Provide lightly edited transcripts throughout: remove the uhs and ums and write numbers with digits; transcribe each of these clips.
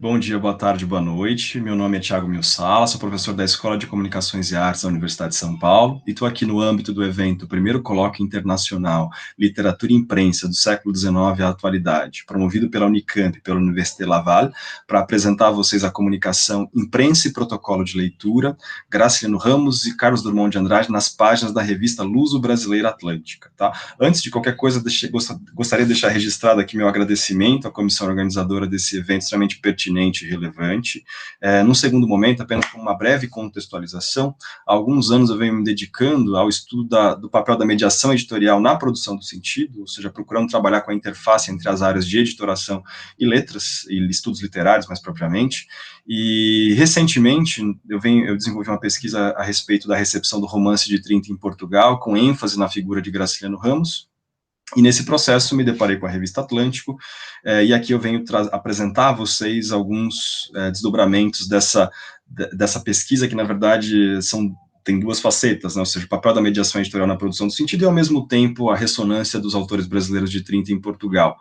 Bom dia, boa tarde, boa noite. Meu nome é Thiago Milsala, sou professor da Escola de Comunicações e Artes da Universidade de São Paulo e estou aqui no âmbito do evento Primeiro Colóquio Internacional Literatura e Imprensa do século XIX à Atualidade, promovido pela Unicamp e pela Université Laval, para apresentar a vocês a comunicação Imprensa e Protocolo de Leitura, Graciliano Ramos e Carlos Drummond de Andrade nas páginas da revista Luso-Brasileira Atlântica. Tá? Antes de qualquer coisa, gostaria de deixar registrado aqui meu agradecimento à comissão organizadora desse evento extremamente pertinente e relevante. Num segundo momento, apenas com uma breve contextualização, há alguns anos eu venho me dedicando ao estudo do papel da mediação editorial na produção do sentido, ou seja, procurando trabalhar com a interface entre as áreas de editoração e letras, e estudos literários mais propriamente, e recentemente eu desenvolvi uma pesquisa a respeito da recepção do romance de 30 em Portugal, com ênfase na figura de Graciliano Ramos. E nesse processo me deparei com a revista Atlântico, e aqui eu venho apresentar a vocês alguns desdobramentos dessa pesquisa, que na verdade tem duas facetas, né? Ou seja, o papel da mediação editorial na produção do sentido e, ao mesmo tempo, a ressonância dos autores brasileiros de 30 em Portugal.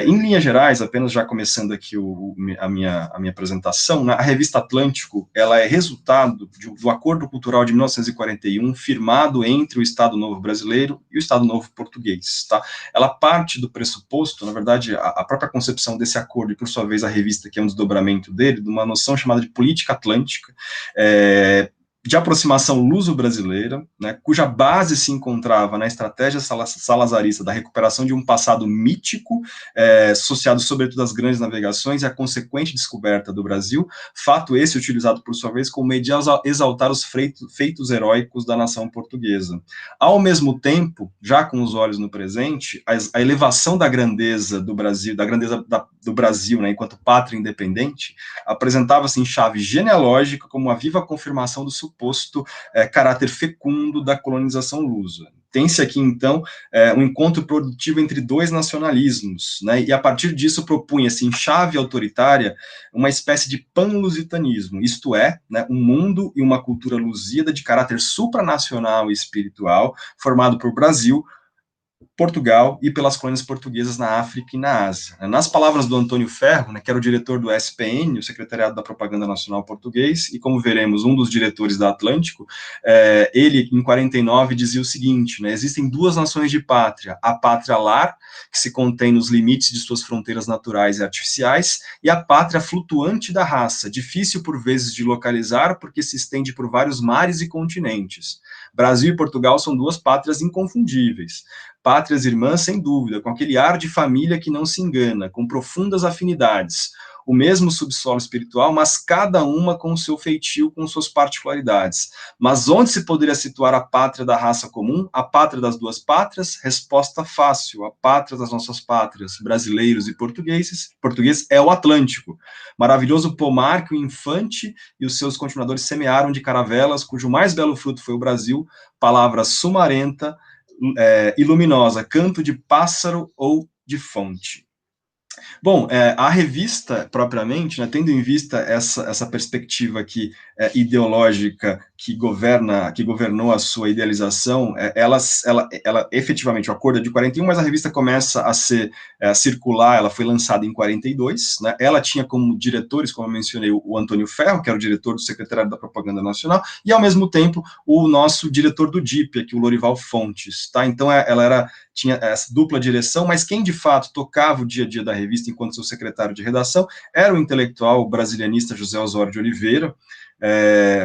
Em linhas gerais, apenas já começando aqui a minha apresentação, né, a revista Atlântico, ela é resultado do Acordo Cultural de 1941, firmado entre o Estado Novo brasileiro e o Estado Novo português, tá? Ela parte do pressuposto, na verdade, a própria concepção desse acordo, e por sua vez a revista, que é um desdobramento dele, de uma noção chamada de política atlântica, de aproximação luso-brasileira, né, cuja base se encontrava na estratégia salazarista da recuperação de um passado mítico, associado sobretudo às grandes navegações e à consequente descoberta do Brasil, fato esse utilizado por sua vez como meio de exaltar os feitos heróicos da nação portuguesa. Ao mesmo tempo, já com os olhos no presente, a elevação da grandeza do Brasil, do Brasil, né, enquanto pátria independente, apresentava-se em chave genealógica como uma viva confirmação do suposto caráter fecundo da colonização lusa. Tem-se aqui, então, um encontro produtivo entre dois nacionalismos, né, e a partir disso propunha-se, em chave autoritária, uma espécie de pan-lusitanismo, isto é, né, um mundo e uma cultura lusíada de caráter supranacional e espiritual, formado por Brasil, Portugal e pelas colônias portuguesas na África e na Ásia. Nas palavras do Antônio Ferro, né, que era o diretor do SPN, o Secretariado da Propaganda Nacional Português, e como veremos, um dos diretores da Atlântico, ele, em 49, dizia o seguinte, né, existem duas nações de pátria, a pátria lar, que se contém nos limites de suas fronteiras naturais e artificiais, e a pátria flutuante da raça, difícil por vezes de localizar, porque se estende por vários mares e continentes. Brasil e Portugal são duas pátrias inconfundíveis, pátrias irmãs, sem dúvida, com aquele ar de família que não se engana, com profundas afinidades, o mesmo subsolo espiritual, mas cada uma com o seu feitio, com suas particularidades. Mas onde se poderia situar a pátria da raça comum, a pátria das duas pátrias? Resposta fácil, a pátria das nossas pátrias, brasileiros e português é o Atlântico, maravilhoso pomar que o infante e os seus continuadores semearam de caravelas, cujo mais belo fruto foi o Brasil, palavra sumarenta, e luminosa, canto de pássaro ou de fonte. Bom, a revista, propriamente, né, tendo em vista essa perspectiva aqui ideológica que governou a sua idealização, ela efetivamente, o acordo é de 41, mas a revista começa a circular, ela foi lançada em 42, né, ela tinha como diretores, como eu mencionei, o Antônio Ferro, que era o diretor do Secretariado da Propaganda Nacional, e ao mesmo tempo o nosso diretor do DIP, aqui, o Lorival Fontes, tá? Então ela tinha essa dupla direção, mas quem de fato tocava o dia a dia da revista enquanto seu secretário de redação era o intelectual brasilianista José Osório de Oliveira,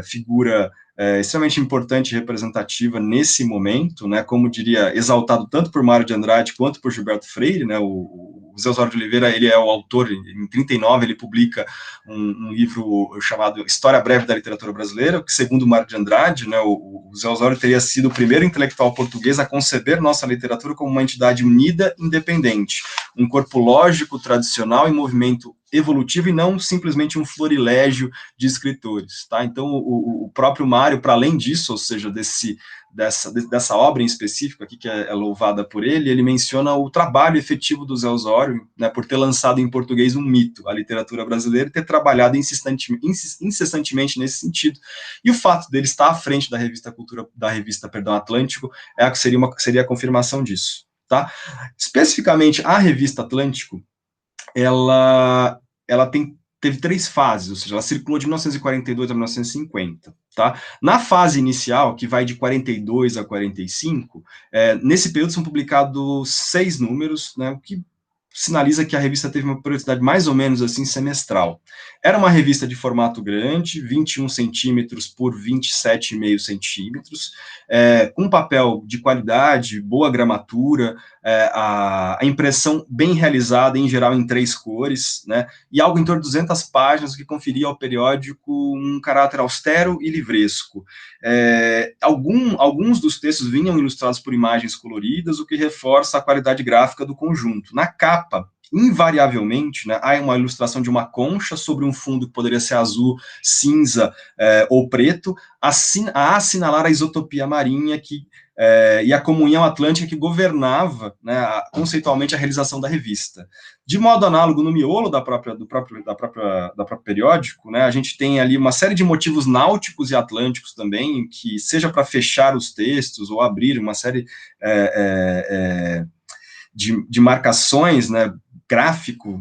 figura extremamente importante e representativa nesse momento, né, como diria, exaltado tanto por Mário de Andrade quanto por Gilberto Freire, né, o José Osório de Oliveira, ele é o autor, em 39 ele publica um livro chamado História Breve da Literatura Brasileira, que segundo Mário de Andrade, né, o José Osório teria sido o primeiro intelectual português a conceber nossa literatura como uma entidade unida e independente, um corpo lógico, tradicional em movimento evolutivo e não simplesmente um florilégio de escritores, tá? Então, o próprio Mário, para além disso, ou seja, dessa obra em específico aqui, que é louvada por ele menciona o trabalho efetivo do Zé Osório, né, por ter lançado em português um mito, a literatura brasileira, e ter trabalhado incessantemente nesse sentido. E o fato dele estar à frente da revista Atlântico seria a confirmação disso, tá? Especificamente, a revista Atlântico, ela tem teve 3 fases, ou seja, ela circulou de 1942 a 1950, tá? Na fase inicial, que vai de 42 a 45, nesse período são publicados 6 números, né, o que sinaliza que a revista teve uma periodicidade mais ou menos assim semestral. Era uma revista de formato grande, 21 centímetros por 27,5 centímetros, com papel de qualidade, boa gramatura, a impressão bem realizada, em geral em 3 cores, né, e algo em torno de 200 páginas, o que conferia ao periódico um caráter austero e livresco. Alguns dos textos vinham ilustrados por imagens coloridas, o que reforça a qualidade gráfica do conjunto. Na capa, invariavelmente, né, há uma ilustração de uma concha sobre um fundo que poderia ser azul, cinza ou preto, a assinalar a isotopia marinha e a comunhão atlântica que governava, né, conceitualmente a realização da revista. De modo análogo, no miolo do próprio periódico, né, a gente tem ali uma série de motivos náuticos e atlânticos também, que seja para fechar os textos ou abrir uma série de marcações, né,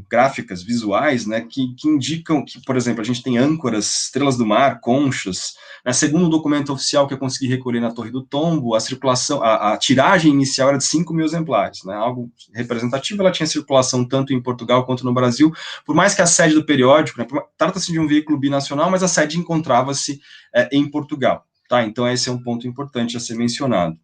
gráficas, visuais, né, que indicam que, por exemplo, a gente tem âncoras, estrelas do mar, conchas, né, segundo o documento oficial que eu consegui recolher na Torre do Tombo, a tiragem inicial era de 5 mil exemplares, né, algo representativo. Ela tinha circulação tanto em Portugal quanto no Brasil, por mais que a sede do periódico, né, trata-se de um veículo binacional, mas a sede encontrava-se em Portugal, tá? Então esse é um ponto importante a ser mencionado.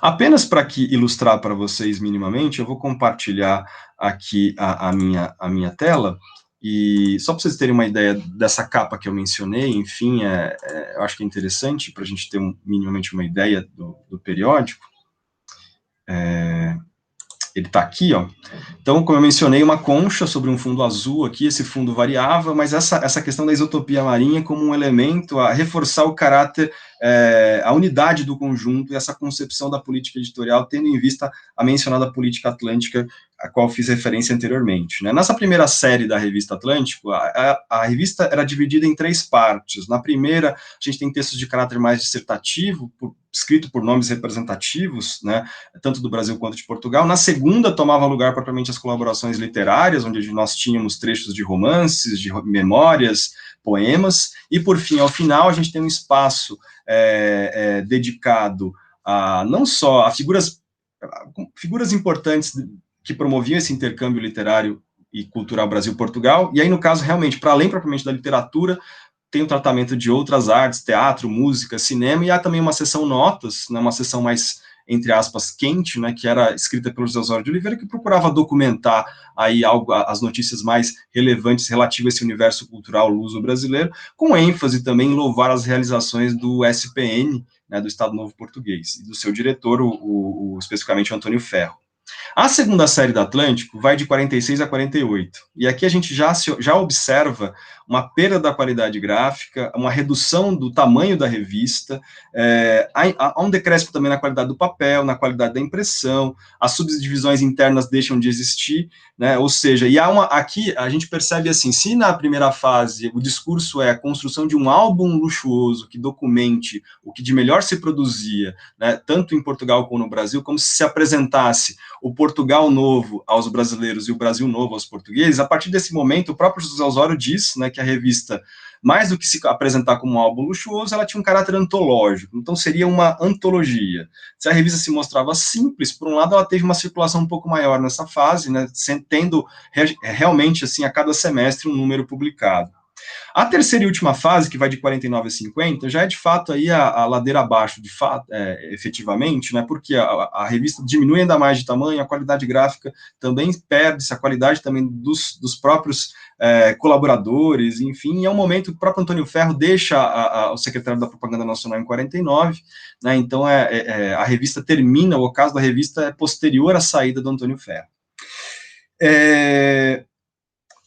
Apenas para ilustrar para vocês minimamente, eu vou compartilhar aqui a minha tela, e só para vocês terem uma ideia dessa capa que eu mencionei, enfim, eu acho que é interessante para a gente ter minimamente uma ideia do periódico. Ele está aqui, ó. Então, como eu mencionei, uma concha sobre um fundo azul aqui, esse fundo variava, mas essa questão da isotopia marinha como um elemento a reforçar o caráter, a unidade do conjunto e essa concepção da política editorial, tendo em vista a mencionada política atlântica, a qual fiz referência anteriormente, né? Nessa primeira série da revista Atlântico, a revista era dividida em 3 partes. Na primeira, a gente tem textos de caráter mais dissertativo, escrito por nomes representativos, né, tanto do Brasil quanto de Portugal. Na segunda, tomava lugar propriamente as colaborações literárias, onde nós tínhamos trechos de romances, de memórias, poemas, e por fim, ao final, a gente tem um espaço dedicado não só a figuras importantes que promoviam esse intercâmbio literário e cultural Brasil-Portugal, e aí, no caso, realmente, para além propriamente da literatura, tem o tratamento de outras artes, teatro, música, cinema, e há também uma seção notas, né, uma seção mais, entre aspas, quente, né, que era escrita pelo José Osório de Oliveira, que procurava documentar aí as notícias mais relevantes relativas a esse universo cultural luso-brasileiro, com ênfase também em louvar as realizações do SPN, né, do Estado Novo Português, e do seu diretor, especificamente o Antônio Ferro. A segunda série da Atlântico vai de 46 a 48, e aqui a gente já observa uma perda da qualidade gráfica, uma redução do tamanho da revista, há um decréscimo também na qualidade do papel, na qualidade da impressão, as subdivisões internas deixam de existir, né, ou seja, aqui a gente percebe assim, se na primeira fase o discurso é a construção de um álbum luxuoso que documente o que de melhor se produzia, né, tanto em Portugal como no Brasil, como se apresentasse o Portugal novo aos brasileiros e o Brasil novo aos portugueses. A partir desse momento, o próprio José Osório diz, né, que a revista, mais do que se apresentar como um álbum luxuoso, ela tinha um caráter antológico, então seria uma antologia. Se a revista se mostrava simples, por um lado, ela teve uma circulação um pouco maior nessa fase, né, tendo realmente, assim, a cada semestre um número publicado. A terceira e última fase, que vai de 49 a 50, já é de fato aí a ladeira abaixo, de fato, efetivamente, né, porque a revista diminui ainda mais de tamanho, a qualidade gráfica também perde-se, a qualidade também dos próprios colaboradores, enfim, e é um momento que o próprio Antônio Ferro deixa o secretário da Propaganda Nacional em 49, né, então a revista termina, o ocaso da revista é posterior à saída do Antônio Ferro.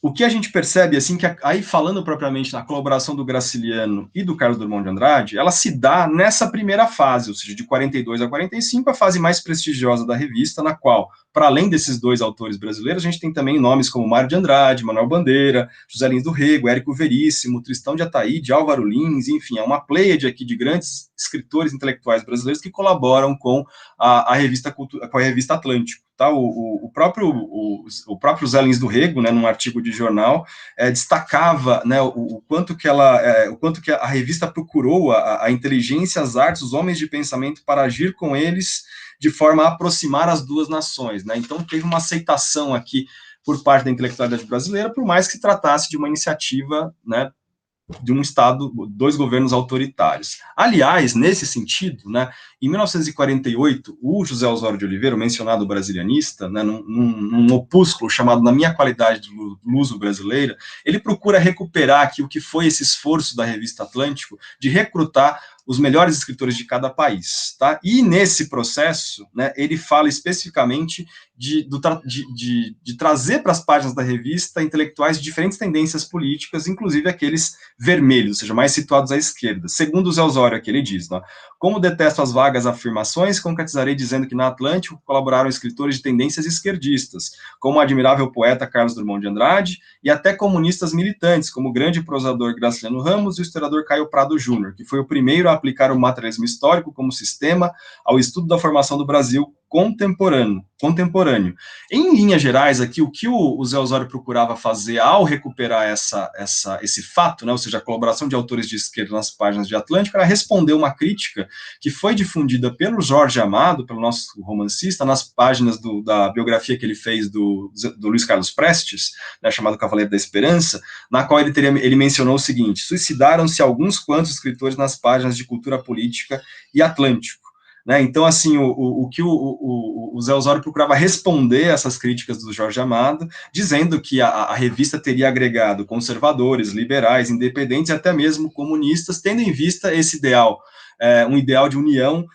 O que a gente percebe, assim, que aí falando propriamente na colaboração do Graciliano e do Carlos Drummond de Andrade, ela se dá nessa primeira fase, ou seja, de 42 a 45, a fase mais prestigiosa da revista, na qual, para além desses 2 autores brasileiros, a gente tem também nomes como Mário de Andrade, Manuel Bandeira, José Lins do Rego, Érico Veríssimo, Tristão de Ataíde, Álvaro Lins, enfim, é uma pleiade aqui de grandes escritores intelectuais brasileiros que colaboram com a revista Atlântico. tá? O próprio Zé Lins do Rego, né, num artigo de jornal, destacava, né, o quanto que a revista procurou a inteligência, as artes, os homens de pensamento para agir com eles de forma a aproximar as duas nações, né? Então teve uma aceitação aqui por parte da intelectualidade brasileira, por mais que se tratasse de uma iniciativa, né, de um Estado, dois governos autoritários. Aliás, nesse sentido, né, em 1948, o José Osório de Oliveira, o mencionado brasilianista, né, num opúsculo chamado Na Minha Qualidade de Luso Brasileira, ele procura recuperar aqui o que foi esse esforço da Revista Atlântico de recrutar os melhores escritores de cada país, tá? E nesse processo, né, ele fala especificamente de trazer para as páginas da revista intelectuais de diferentes tendências políticas, inclusive aqueles vermelhos, ou seja, mais situados à esquerda. Segundo o Zé Osório, aqui ele diz, né, como detesto as vagas afirmações, concretizarei dizendo que na Atlântico colaboraram escritores de tendências esquerdistas, como o admirável poeta Carlos Drummond de Andrade, e até comunistas militantes, como o grande prosador Graciliano Ramos e o historiador Caio Prado Júnior, que foi o primeiro a aplicar o materialismo histórico como sistema ao estudo da formação do Brasil contemporâneo. Em linhas gerais, aqui, o que o Zé Osório procurava fazer ao recuperar esse fato, né, ou seja, a colaboração de autores de esquerda nas páginas de Atlântico, era responder uma crítica que foi difundida pelo Jorge Amado, pelo nosso romancista, nas páginas da biografia que ele fez do Luiz Carlos Prestes, né, chamado Cavaleiro da Esperança, na qual ele mencionou o seguinte: suicidaram-se alguns quantos escritores nas páginas de cultura política e Atlântico. Né? Então, assim, o que o Zé Osório procurava responder a essas críticas do Jorge Amado, dizendo que a revista teria agregado conservadores, liberais, independentes e até mesmo comunistas, tendo em vista esse ideal, um ideal de união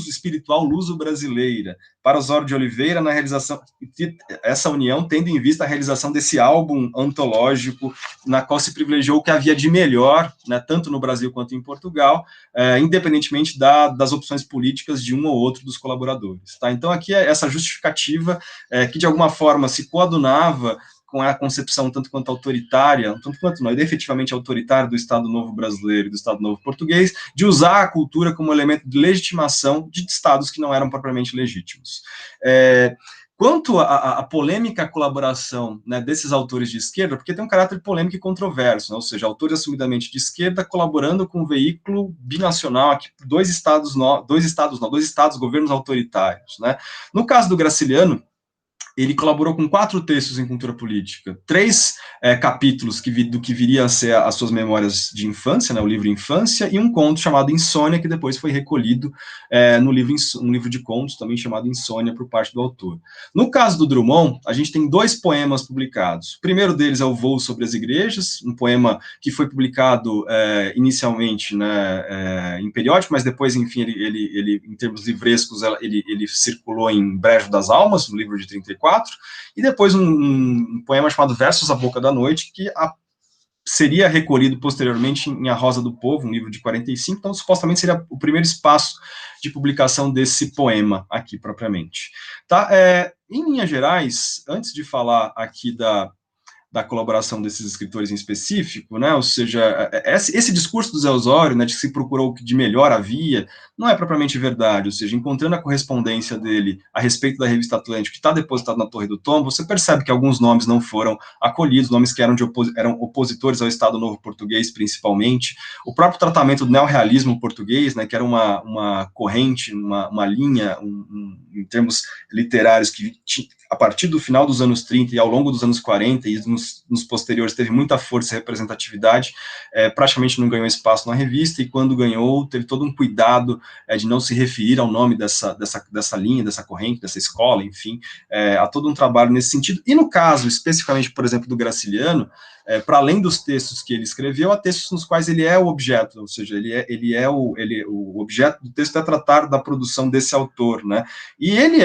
espiritual luso-brasileira. Para Osório de Oliveira, na realização, essa união tendo em vista a realização desse álbum antológico, na qual se privilegiou o que havia de melhor, né, tanto no Brasil quanto em Portugal, independentemente das opções políticas de um ou outro dos colaboradores. Tá? Então, aqui é essa justificativa que, de alguma forma, se coadunava com a concepção tanto quanto autoritária, tanto quanto não, efetivamente autoritária do Estado Novo brasileiro e do Estado Novo português, de usar a cultura como elemento de legitimação de estados que não eram propriamente legítimos. Quanto à polêmica colaboração, né, desses autores de esquerda, porque tem um caráter polêmico e controverso, né, ou seja, autores assumidamente de esquerda colaborando com um veículo binacional, aqui, dois estados, governos autoritários. Né. No caso do Graciliano, ele colaborou com 4 textos em cultura política, 3 capítulos do que viria a ser as suas memórias de infância, né, o livro Infância, e um conto chamado Insônia, que depois foi recolhido no livro, um livro de contos, também chamado Insônia, por parte do autor. No caso do Drummond, a gente tem 2 poemas publicados. O primeiro deles é o Voo sobre as Igrejas, um poema que foi publicado inicialmente, né, em periódico, mas depois, enfim, ele em termos livrescos, ele circulou em Brejo das Almas, no livro de 34, e depois um poema chamado Versos à Boca da Noite, que seria recolhido posteriormente em A Rosa do Povo, um livro de 45, então supostamente seria o primeiro espaço de publicação desse poema aqui, propriamente. Tá? Em linhas gerais, antes de falar aqui da colaboração desses escritores em específico, né, ou seja, esse discurso do Zé Osório, né, de que se procurou o que de melhor havia, não é propriamente verdade, ou seja, encontrando a correspondência dele a respeito da revista Atlântico, que está depositado na Torre do Tombo, você percebe que alguns nomes não foram acolhidos, nomes que eram opositores ao Estado Novo Português, principalmente, o próprio tratamento do neorrealismo português, né, que era uma corrente, uma linha, em termos literários, que a partir do final dos anos 30 e ao longo dos anos 40 e nos posteriores teve muita força e representatividade, praticamente não ganhou espaço na revista, e quando ganhou, teve todo um cuidado de não se referir ao nome dessa linha, dessa corrente, dessa escola, enfim, há todo um trabalho nesse sentido. E no caso, especificamente, por exemplo, do Graciliano, para além dos textos que ele escreveu, há textos nos quais ele é o objeto, ou seja, o objeto do texto é tratar da produção desse autor, né? E ele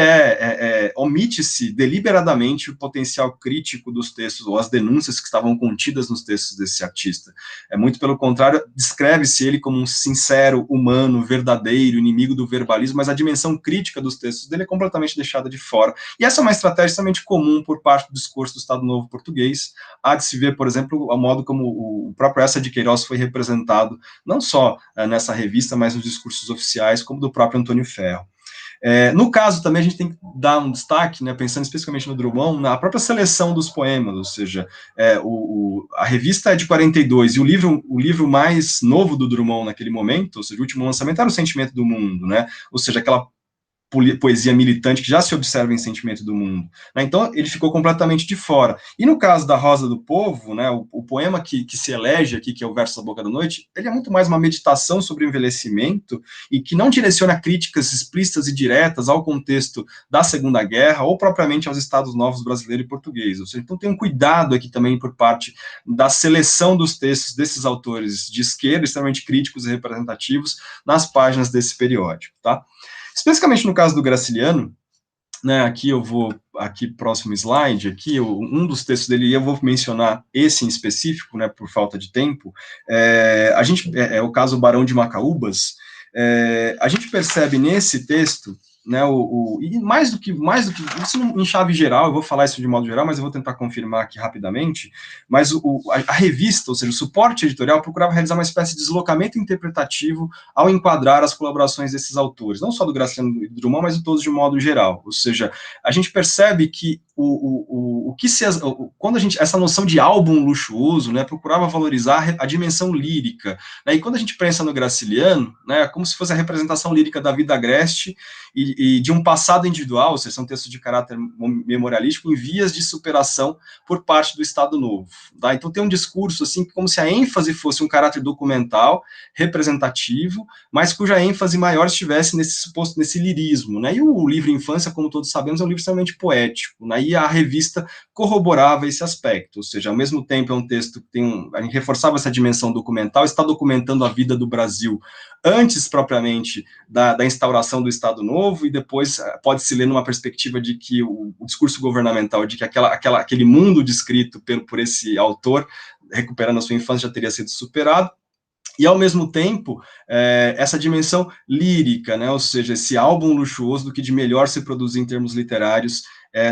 omite-se deliberadamente o potencial crítico dos textos, ou as denúncias que estavam contidas nos textos desse artista. Muito pelo contrário, descreve-se ele como um sincero, humano, verdadeiro, inimigo do verbalismo, mas a dimensão crítica dos textos dele é completamente deixada de fora. E essa é uma estratégia extremamente comum por parte do discurso do Estado Novo português. Há de se ver, por exemplo, o modo como o próprio Eça de Queiroz foi representado, não só nessa revista, mas nos discursos oficiais, como do próprio Antônio Ferro. No caso também a gente tem que dar um destaque, né, pensando especificamente no Drummond, na própria seleção dos poemas, ou seja, a revista é de 42, e o livro mais novo do Drummond naquele momento, ou seja, o último lançamento era O Sentimento do Mundo, né, ou seja, aquela poesia militante que já se observa em Sentimento do Mundo, né? Então ele ficou completamente de fora. E no caso da Rosa do Povo, né, o poema que se elege aqui, que é o Verso da Boca da Noite, ele é muito mais uma meditação sobre o envelhecimento e que não direciona críticas explícitas e diretas ao contexto da Segunda Guerra ou propriamente aos Estados Novos brasileiro e português. Ou seja, então tem um cuidado aqui também por parte da seleção dos textos desses autores de esquerda, extremamente críticos e representativos, nas páginas desse periódico, tá? Especificamente no caso do Graciliano, né, aqui eu vou, aqui próximo slide, aqui, um dos textos dele, e eu vou mencionar esse em específico, né, por falta de tempo, é o caso Barão de Macaúbas. A gente percebe nesse texto, né, e mais do que isso em chave geral, eu vou falar isso de modo geral, mas eu vou tentar confirmar aqui rapidamente, mas a revista, ou seja, o suporte editorial, procurava realizar uma espécie de deslocamento interpretativo ao enquadrar as colaborações desses autores, não só do Graciliano e do Drummond, mas de todos de modo geral, ou seja, a gente percebe que quando essa noção de álbum luxuoso, né, procurava valorizar a dimensão lírica, né, e quando a gente pensa no Graciliano, né, como se fosse a representação lírica da vida agreste e de um passado individual, ou seja, são textos de caráter memorialístico em vias de superação por parte do Estado Novo, tá? Então tem um discurso assim como se a ênfase fosse um caráter documental, representativo, mas cuja ênfase maior estivesse nesse lirismo, né? E o livro Infância, como todos sabemos, é um livro extremamente poético, né? E a revista corroborava esse aspecto, ou seja, ao mesmo tempo é um texto que a gente reforçava essa dimensão documental, está documentando a vida do Brasil antes propriamente da instauração do Estado Novo, e depois pode-se ler numa perspectiva de que o discurso governamental, de que aquele mundo descrito por esse autor, recuperando a sua infância, já teria sido superado, e, ao mesmo tempo, essa dimensão lírica, né, ou seja, esse álbum luxuoso do que de melhor se produz em termos literários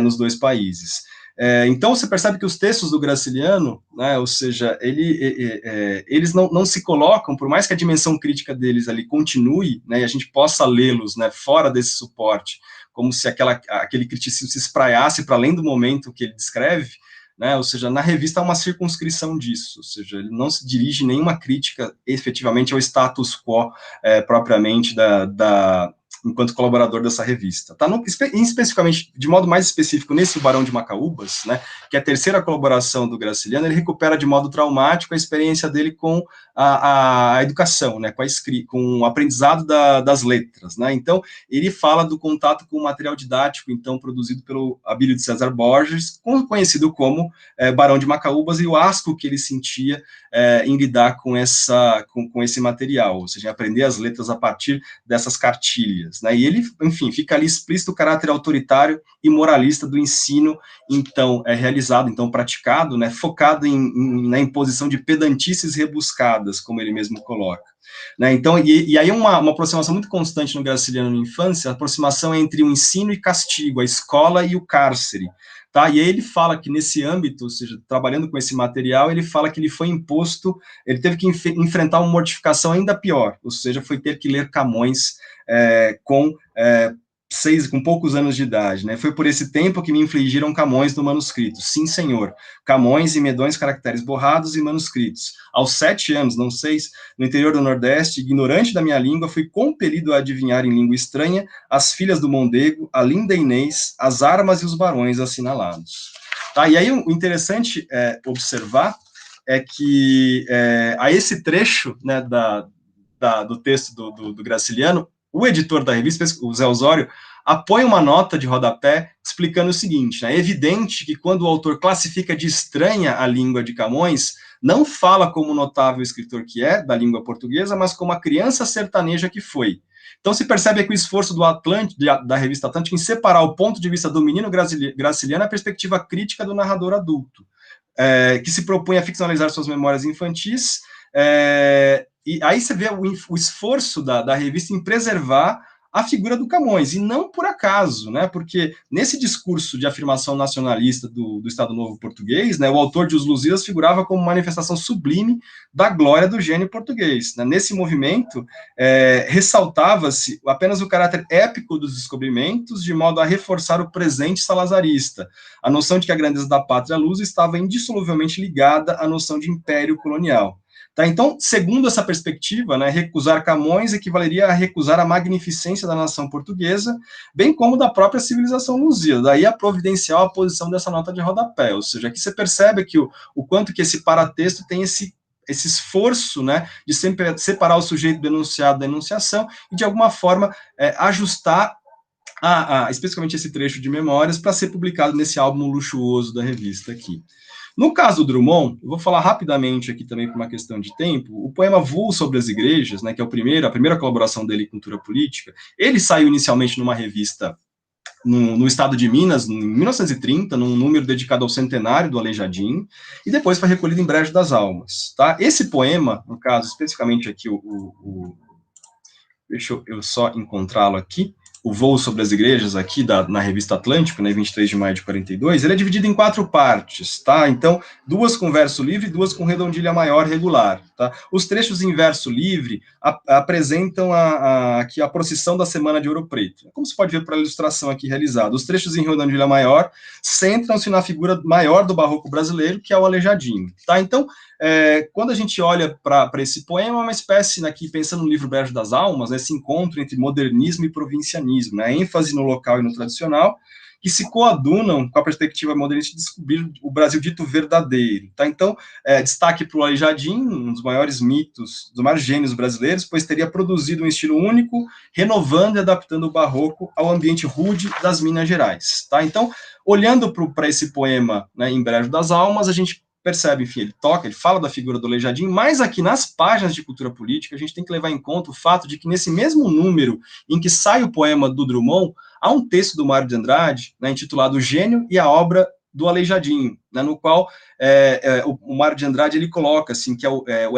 nos dois países. Então, você percebe que os textos do Graciliano, né, ou seja, eles não se colocam, por mais que a dimensão crítica deles ali continue, né, e a gente possa lê-los, né, fora desse suporte, como se aquele criticismo se espraiasse para além do momento que ele descreve, né, ou seja, na revista há uma circunscrição disso, ou seja, ele não se dirige nenhuma crítica efetivamente ao status quo propriamente enquanto colaborador dessa revista. Tá? Especificamente, de modo mais específico, nesse Barão de Macaúbas, né, que é a terceira colaboração do Graciliano, ele recupera de modo traumático a experiência dele com a educação, né, com o aprendizado das letras. Né? Então, ele fala do contato com o material didático, então, produzido pelo Abílio de César Borges, conhecido como Barão de Macaúbas, e o asco que ele sentia em lidar com esse material, ou seja, em aprender as letras a partir dessas cartilhas. Né? E ele, enfim, fica ali explícito o caráter autoritário e moralista do ensino, então, realizado, então, praticado, né, focado na imposição de pedantices rebuscadas, como ele mesmo coloca. Né? Então, e aí uma aproximação muito constante no Graciliano na infância, a aproximação entre o ensino e castigo, a escola e o cárcere. Tá? E aí ele fala que nesse âmbito, ou seja, trabalhando com esse material, ele fala que ele foi imposto, ele teve que enfrentar uma mortificação ainda pior, ou seja, foi ter que ler Camões com poucos anos de idade, né? Foi por esse tempo que me infligiram Camões no manuscrito. Sim, senhor. Camões e medonhos caracteres borrados e manuscritos. Aos 7 anos, não 6, no interior do Nordeste, ignorante da minha língua, fui compelido a adivinhar em língua estranha as filhas do Mondego, a linda Inês, as armas e os barões assinalados. Tá? E aí o interessante observar é que a esse trecho, né, do texto do Graciliano, o editor da revista, o Zé Osório, apoia uma nota de rodapé explicando o seguinte: é evidente que quando o autor classifica de estranha a língua de Camões, não fala como notável escritor que é, da língua portuguesa, mas como a criança sertaneja que foi. Então se percebe que o esforço da revista Atlântica em separar o ponto de vista do menino Graciliano a perspectiva crítica do narrador adulto, que se propõe a ficcionalizar suas memórias infantis, e aí você vê o esforço da revista em preservar a figura do Camões, e não por acaso, né, porque nesse discurso de afirmação nacionalista do Estado Novo português, né, o autor de Os Lusíadas figurava como manifestação sublime da glória do gênio português. Né. Nesse movimento, ressaltava-se apenas o caráter épico dos descobrimentos, de modo a reforçar o presente salazarista, a noção de que a grandeza da pátria lusa estava indissoluvelmente ligada à noção de império colonial. Tá, então, segundo essa perspectiva, né, recusar Camões equivaleria a recusar a magnificência da nação portuguesa, bem como da própria civilização lusíada. Daí a providencial a posição dessa nota de rodapé, ou seja, aqui você percebe que o quanto que esse paratexto tem esse esforço, né, de sempre separar o sujeito do enunciado da enunciação e, de alguma forma, ajustar especificamente esse trecho de memórias para ser publicado nesse álbum luxuoso da revista aqui. No caso do Drummond, eu vou falar rapidamente aqui também por uma questão de tempo, o poema Voo sobre as Igrejas, né, que é a primeira colaboração dele em cultura política, ele saiu inicialmente numa revista no estado de Minas, em 1930, num número dedicado ao centenário do Aleijadinho, e depois foi recolhido em Brejo das Almas. Tá? Esse poema, no caso, especificamente aqui, deixa eu só encontrá-lo aqui, o Voo sobre as Igrejas, aqui na revista Atlântico, né, 23 de maio de 42, ele é dividido em 4 partes, tá? Então, 2 com verso livre e 2 com redondilha maior regular, tá? Os trechos em verso livre apresentam aqui a procissão da Semana de Ouro Preto. Como você pode ver pela ilustração aqui realizada, os trechos em redondilha maior centram-se na figura maior do barroco brasileiro, que é o Aleijadinho, tá? Então, quando a gente olha para esse poema, é uma espécie, aqui pensando no livro Brejo das Almas, né, esse encontro entre modernismo e provincianismo, né, ênfase no local e no tradicional, que se coadunam com a perspectiva modernista de descobrir o Brasil dito verdadeiro. Tá? Então, destaque para o Aleijadinho, um dos maiores mitos, dos maiores gênios brasileiros, pois teria produzido um estilo único, renovando e adaptando o barroco ao ambiente rude das Minas Gerais. Tá? Então, olhando para esse poema, né, em Brejo das Almas, a gente percebe, enfim, ele fala da figura do Aleijadinho, mas aqui nas páginas de cultura política a gente tem que levar em conta o fato de que nesse mesmo número em que sai o poema do Drummond, há um texto do Mário de Andrade, né, intitulado O Gênio e a Obra do Aleijadinho, né, no qual o Mário de Andrade ele coloca assim, que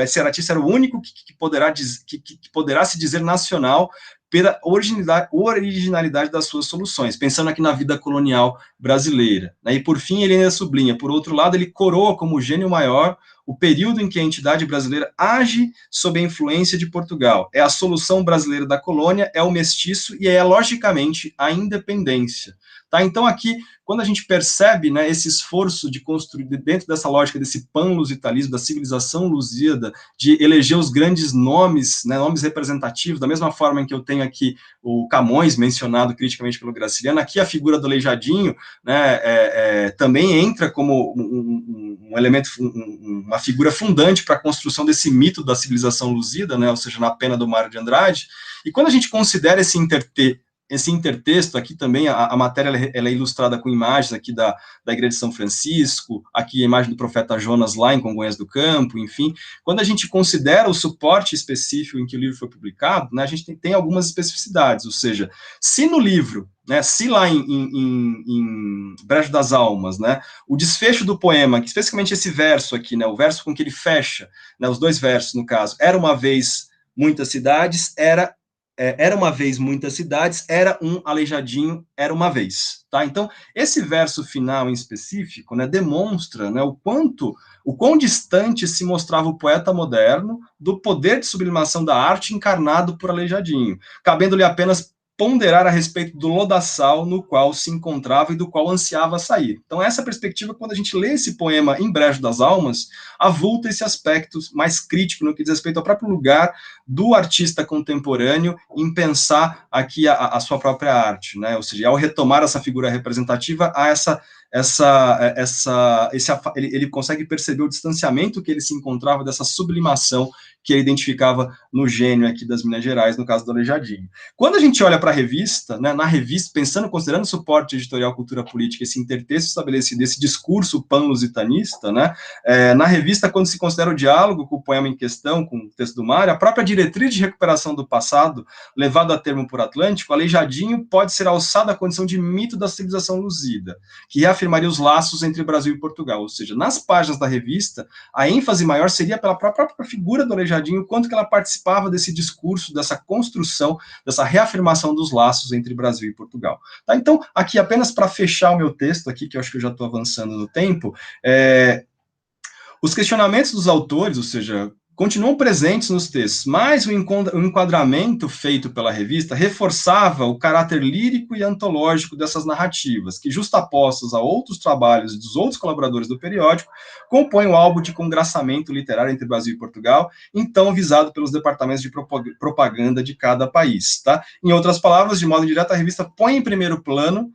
esse artista era o único que poderá se dizer nacional pela originalidade das suas soluções, pensando aqui na vida colonial brasileira. Né? E, por fim, ele ainda sublinha, por outro lado, ele coroa como gênio maior o período em que a entidade brasileira age sob a influência de Portugal. É a solução brasileira da colônia, é o mestiço e é, logicamente, a independência. Tá? Então, aqui, quando a gente percebe, né, esse esforço de construir, dentro dessa lógica desse pan-lusitalismo, da civilização lusíada, de eleger os grandes nomes, né, nomes representativos, da mesma forma em que eu tenho aqui o Camões, mencionado criticamente pelo Graciliano, aqui a figura do Aleijadinho, né, também entra como um elemento, uma figura fundante para a construção desse mito da civilização lusíada, né, ou seja, na pena do Mário de Andrade. E quando a gente considera esse intertexto, aqui também a matéria ela é ilustrada com imagens aqui da Igreja de São Francisco, aqui a imagem do profeta Jonas lá em Congonhas do Campo, enfim. Quando a gente considera o suporte específico em que o livro foi publicado, né, a gente tem algumas especificidades, ou seja, se no livro, né, se lá em Brejo das Almas, né, o desfecho do poema, que especificamente esse verso aqui, né, o verso com que ele fecha, né, os 2 versos no caso, era uma vez muitas cidades, era uma vez muitas cidades, era um Aleijadinho, era uma vez, tá? Então, esse verso final em específico, né, demonstra, né, o quão distante se mostrava o poeta moderno do poder de sublimação da arte encarnado por Aleijadinho, cabendo-lhe apenas ponderar a respeito do lodaçal no qual se encontrava e do qual ansiava sair. Então, essa perspectiva, quando a gente lê esse poema em Brejo das Almas, avulta esse aspecto mais crítico no que diz respeito ao próprio lugar do artista contemporâneo em pensar aqui a sua própria arte, né? Ou seja, ao retomar essa figura representativa, há ele consegue perceber o distanciamento que ele se encontrava dessa sublimação que ele identificava no gênio aqui das Minas Gerais, no caso do Aleijadinho. Quando a gente olha para a revista, né, na revista, considerando o suporte editorial cultura política, esse intertexto estabelecido, esse discurso pan-lusitanista, né, na revista, quando se considera o diálogo com o poema em questão, com o texto do Mário, a própria diretriz de recuperação do passado, levado a termo por Atlântico, Aleijadinho pode ser alçado à condição de mito da civilização lusida, que reafirma reafirmaria os laços entre Brasil e Portugal, ou seja, nas páginas da revista, a ênfase maior seria pela própria figura do Aleijadinho, o quanto que ela participava desse discurso, dessa construção, dessa reafirmação dos laços entre Brasil e Portugal. Tá? Então, aqui, apenas para fechar o meu texto aqui, que eu acho que eu já estou avançando no tempo, os questionamentos dos autores, ou seja, continuam presentes nos textos, mas o enquadramento feito pela revista reforçava o caráter lírico e antológico dessas narrativas, que, justapostas a outros trabalhos dos outros colaboradores do periódico, compõem o álbum de congraçamento literário entre Brasil e Portugal, então visado pelos departamentos de propaganda de cada país. Tá? Em outras palavras, de modo direto, a revista põe em primeiro plano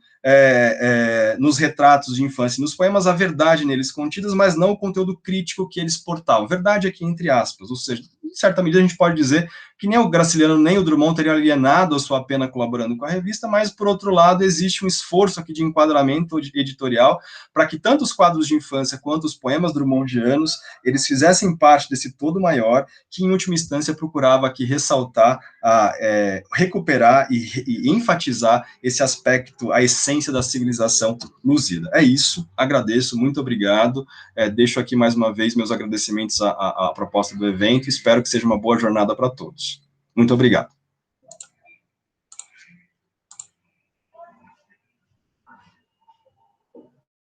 nos retratos de infância e nos poemas, a verdade neles contidas, mas não o conteúdo crítico que eles portavam. Verdade aqui entre aspas, ou seja, em certa medida a gente pode dizer que nem o Graciliano nem o Drummond teriam alienado a sua pena colaborando com a revista, mas, por outro lado, existe um esforço aqui de enquadramento editorial para que tanto os quadros de infância quanto os poemas drummondianos, eles fizessem parte desse todo maior, que, em última instância, procurava aqui ressaltar, recuperar e enfatizar esse aspecto, a essência da civilização luzida. É isso, agradeço, muito obrigado, deixo aqui mais uma vez meus agradecimentos à proposta do evento, espero que seja uma boa jornada para todos. Muito obrigado.